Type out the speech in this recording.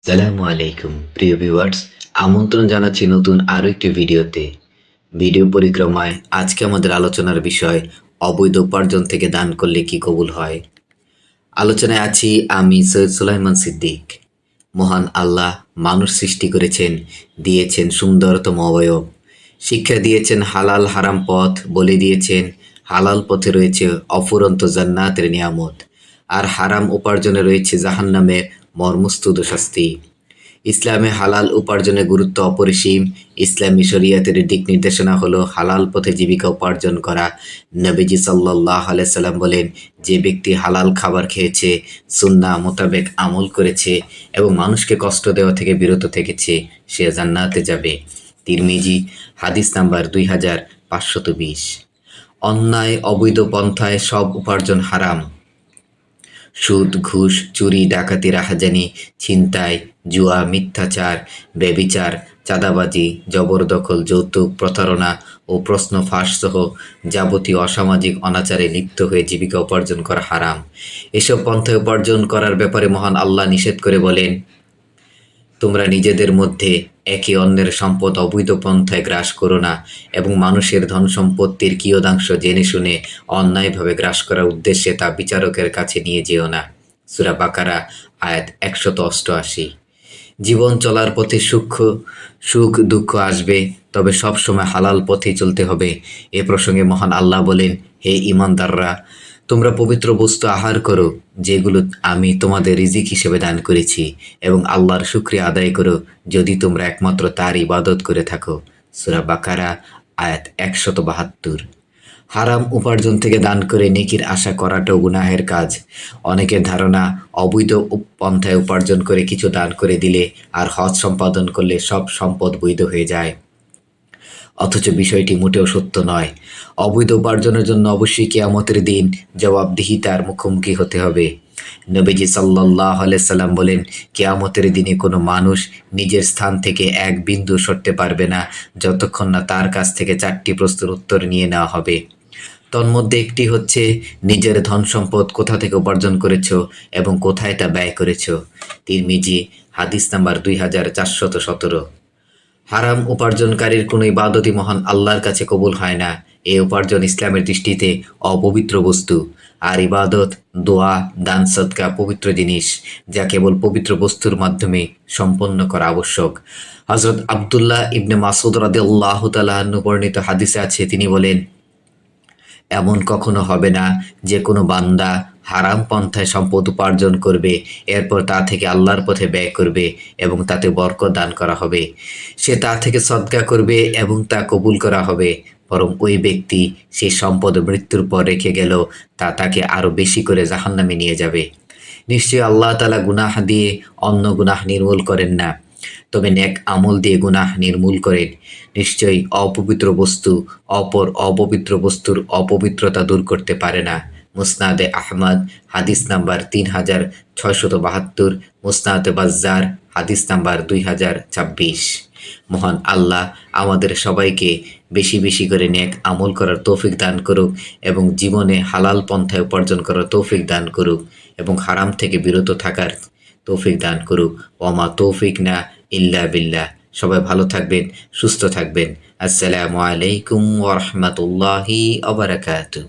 সালামু আলাইকুম প্রিয় ভিউয়ার্স, আমন্ত্রণ জানাচ্ছি নতুন আরো একটি ভিডিওতে। ভিডিও পরিক্রমায় আজকে আমাদের আলোচনার বিষয় অবৈধ উপার্জন থেকে দান করলে কি কবুল হয়। আলোচনায় আছি আমি সৈয়দ সুলাইমান সিদ্দিক। মহান আল্লাহ মানুষ সৃষ্টি করেছেন, দিয়েছেন সুন্দরতম অবয়ব, শিক্ষা দিয়েছেন হালাল হারাম পথ, বলে দিয়েছেন হালাল পথে রয়েছে অফুরন্ত জান্নাতের নিয়ামত, আর হারাম উপার্জনে রয়েছে জাহান্নামের মর্মস্তুদ শাস্তি। ইসলামে হালাল উপার্জনের গুরুত্ব অপরিসীম। ইসলামী শরিয়াতের দিক নির্দেশনা হলো হালাল পথে জীবিকা উপার্জন করা। নবীজি সাল্লাল্লাহু আলাইহি সাল্লাম বলেন, যে ব্যক্তি হালাল খাবার খেয়েছে, সুন্নাহ মোতাবেক আমল করেছে এবং মানুষকে কষ্ট দেওয়া থেকে বিরত থেকেছে, সে জান্নাতে যাবে। তিরমিজি, হাদিস নাম্বার 2520। অন্যায় অবৈধ পন্থায় সব উপার্জন হারাম। সুদ, ঘুষ, চুরি, ডাকাতি, রাহাজানি, ছিনতাই, জুয়া, মিথ্যাচার, ব্যভিচার, চাঁদাবাজি, জবরদখল, যৌতুক, প্রতারণা ও প্রশ্ন ফাঁস সহ যাবতীয় অসামাজিক অনাচারে লিপ্ত হয়ে জীবিকা উপার্জন করা হারাম। এসব পন্থায় উপার্জন করার ব্যাপারে মহান আল্লাহ নিষেধ করে বলেন, তোমরা নিজেদের মধ্যে একে অন্যের সম্পদ অবৈধ পন্থায় গ্রাস করো না এবং মানুষের ধন সম্পত্তির কিয়দাংশ জেনে শুনে অন্যায়ভাবে গ্রাস করার উদ্দেশ্যে তা বিচারকের কাছে নিয়ে যেও না। সূরা বাকারা, আয়াত 188। জীবন চলার পথে সুখ দুঃখ আসবে, তবে সব সময় হালাল পথেই চলতে হবে। এ প্রসঙ্গে মহান আল্লাহ বলেন, হে ঈমানদাররা, তোমরা পবিত্র বস্তু আহার করো যেগুলো আমি তোমাদের রিজিক হিসেবে দান করেছি, এবং আল্লাহর শুকরিয়া আদায় করো যদি তোমরা একমাত্র তার ইবাদত করে থাকো। সূরা বাকারা, আয়াত 172। হারাম উপার্জন থেকে দান করে নেকির আশা করাটাও গুনাহের কাজ। অনেকের ধারণা অবৈধ পন্থায় উপার্জন করে কিছু দান করে দিলে আর হজ সম্পাদন করলে সব সম্পদ বৈধ হয়ে যায়। অথচ বিষয়টি মোটেও সত্য নয়। অবৈধ উপার্জনের জন্য অবশ্যই কিয়ামতের দিন জবাবদিহিতার মুখোমুখি হতে হবে। নবীজি সাল্লাল্লাহু আলাইহি সাল্লাম বলেন, কিয়ামতের দিনে কোনো মানুষ নিজের স্থান থেকে এক বিন্দু সরতে পারবে না যতক্ষণ না তার কাছ থেকে 4টি প্রশ্নের উত্তর নিয়ে নেওয়া হবে। তন্মধ্যে একটি হচ্ছে, নিজের ধন সম্পদ কোথা থেকে উপার্জন করেছ এবং কোথায় তা ব্যয় করেছ। তিরমিজি, হাদিস নাম্বার 2417। হারাম উপার্জনকারীর কোনো ইবাদতই মহান আল্লাহর কাছে কবুল হয় না। এই উপার্জন ইসলামের দৃষ্টিতে অপবিত্র বস্তু। আর ইবাদত, দোয়া, দান সদকা পবিত্র জিনিস, যা কেবল পবিত্র বস্তুর মাধ্যমে সম্পন্ন করা আবশ্যক। হযরত আব্দুল্লাহ ইবনে মাসউদ রাদিয়াল্লাহু তাআলা আনহু বর্ণিত হাদিসে আছে, তিনি বলেন, এমন কখনো হবে না যে কোনো বান্দা হারাম পন্থায় সম্পদ উপার্জন করবে, এরপর তা থেকে আল্লাহর পথে ব্যয় করবে এবং তাতে বরকত দান করা হবে। সে তা থেকে সদকা করবে এবং তা কবুল করা হবে, বরং ওই ব্যক্তি সেই সম্পদ মৃত্যুর পর রেখে গেল তা তাকে আরো বেশি করে জাহান্নামে নিয়ে যাবে। নিশ্চয়ই আল্লাহ তাআলা গুনাহ দিয়ে অন্য গুনাহ নির্মূল করেন না, তবে নেক আমল দিয়ে গুনাহ নির্মূল করেন। নিশ্চয়ই অপবিত্র বস্তু অপর অপবিত্র বস্তুর অপবিত্রতা দূর করতে পারে না। মুসনাদে আহমদ, হাদিস নাম্বার 3672, মুসনাদে বাজ্জার, হাদিস নাম্বার 2026। মহান আল্লাহ আমাদের সবাইকে বেশি বেশি করে নেক আমল করার তৌফিক দান করুক এবং জীবনে হালাল পন্থায় উপার্জন করার তৌফিক দান করুক এবং হারাম থেকে বিরত থাকার তৌফিক দান করুক। ওমা তৌফিক না ইল্লা বিল্লাহ। সবাই ভালো থাকবেন, সুস্থ থাকবেন। আসসালামু আলাইকুম ওয়া রাহমাতুল্লাহি ওয়া বারাকাতুহু।